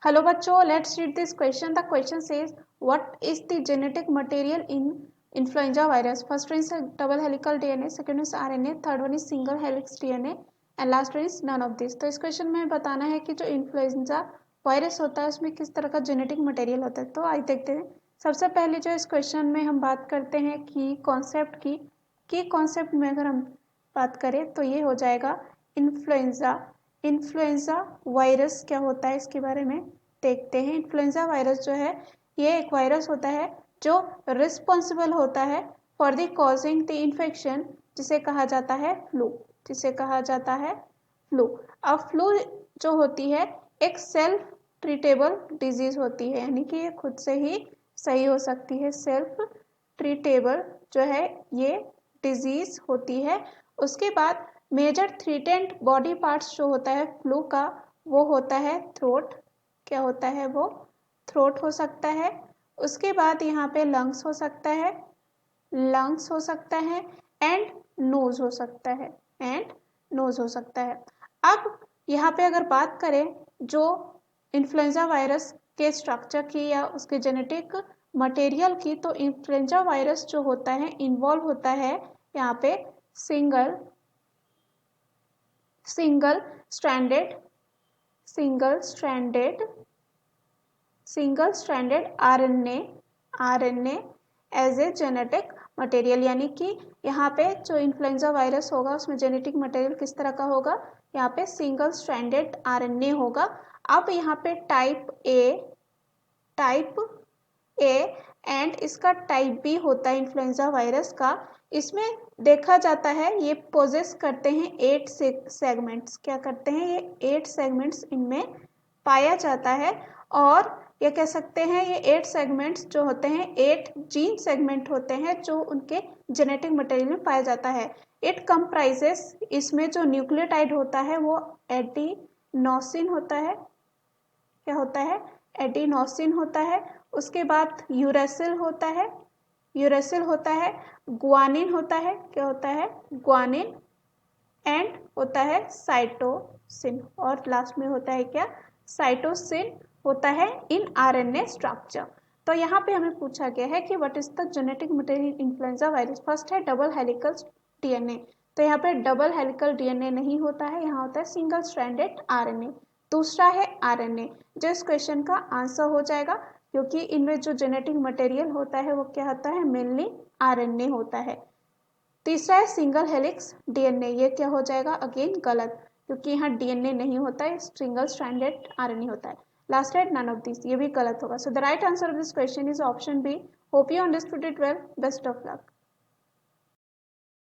Hello बच्चों, let's read this question. The question says what is the genetic material in influenza virus. First one is double helical DNA, second is RNA, third one is single helix DNA and last one is none of this. तो इस question में बताना है कि जो influenza virus होता है उसमें किस तरह का जेनेटिक मटेरियल होता है. तो आइए देखते हैं. सबसे पहले जो इस क्वेश्चन में हम बात करते हैं कि कॉन्सेप्ट की कॉन्सेप्ट में अगर हम बात करें तो ये हो जाएगा इन्फ्लुएंजा. इन्फ्लुएंजा वायरस क्या होता है इसके बारे में देखते हैं. इन्फ्लुएंजा वायरस जो है ये एक वायरस होता है जो रिस्पॉन्सिबल होता है for the causing the infection, जिसे कहा जाता है फ्लू. जिसे कहा जाता है फ्लू. अब फ्लू जो होती है एक सेल्फ ट्रीटेबल डिजीज होती है, यानी कि ये खुद से ही सही हो सकती है. सेल्फ ट्रीटेबल जो है ये डिजीज होती है. उसके बाद मेजर थ्रीटेंट बॉडी पार्ट्स जो होता है फ्लू का वो होता है थ्रोट. क्या होता है वो? थ्रोट हो सकता है. उसके बाद यहाँ पे लंग्स हो सकता है, लंग्स हो सकता है एंड नोज हो सकता है, एंड नोज हो सकता है. अब यहाँ पे अगर बात करें जो इन्फ्लुएंजा वायरस के स्ट्रक्चर की या उसके जेनेटिक मटेरियल की, तो इन्फ्लुएंजा वायरस जो होता है इन्वॉल्व होता है यहाँ पे single stranded RNA as a genetic material. यानी कि यहाँ पे जो इन्फ्लुएंजा वायरस होगा उसमें जेनेटिक मटेरियल किस तरह का होगा? यहाँ पे सिंगल स्ट्रैंडेड आरएनए होगा. अब यहाँ पे टाइप ए एंड इसका टाइप बी होता है इन्फ्लुएंजा वायरस का. इसमें देखा जाता है ये पोजेस करते हैं 8 सेगमेंट्स. क्या करते हैं? ये 8 सेगमेंट्स इनमें पाया जाता है. और ये कह सकते हैं ये 8 सेगमेंट्स जो होते हैं 8 जीन सेगमेंट होते हैं जो उनके जेनेटिक मटेरियल में पाया जाता है. इट कंप्राइजेस, इसमें जो न्यूक्लियोटाइड होता है वो एडिनोसिन होता है. क्या होता है? एडिनोसिन होता है. उसके बाद यूरेसिल होता है, ग्वानिन होता है. क्या होता है? ग्वानिन. एंड होता है साइटोसिन. और लास्ट में होता है क्या? साइटोसिन होता है इन आरएनए स्ट्रक्चर. तो यहाँ पे हमें पूछा गया है कि what is the genetic material influenza virus. First है डबल हेलिकल डीएनए. तो यहाँ पे डबल हेलिकल डीएनए नहीं होता है, यहाँ होता है सिंगल स्ट्रैंडेड आरएनए. दूसरा है आरएनए, जो इस क्वेश्चन का आंसर हो जाएगा क्योंकि इनमें जो जेनेटिक मटेरियल होता है वो क्या होता है? मेनली आरएनए होता है. तीसरा है सिंगल हेलिक्स डीएनए. ये क्या हो जाएगा? अगेन गलत, क्योंकि यहाँ डीएनए नहीं होता है, सिंगल स्ट्रैंडेड आरएनए होता है. लास्ट है नन ऑफ दिस. ये भी गलत होगा. So the right answer of this question is option B. Hope you understood it well. Best of luck.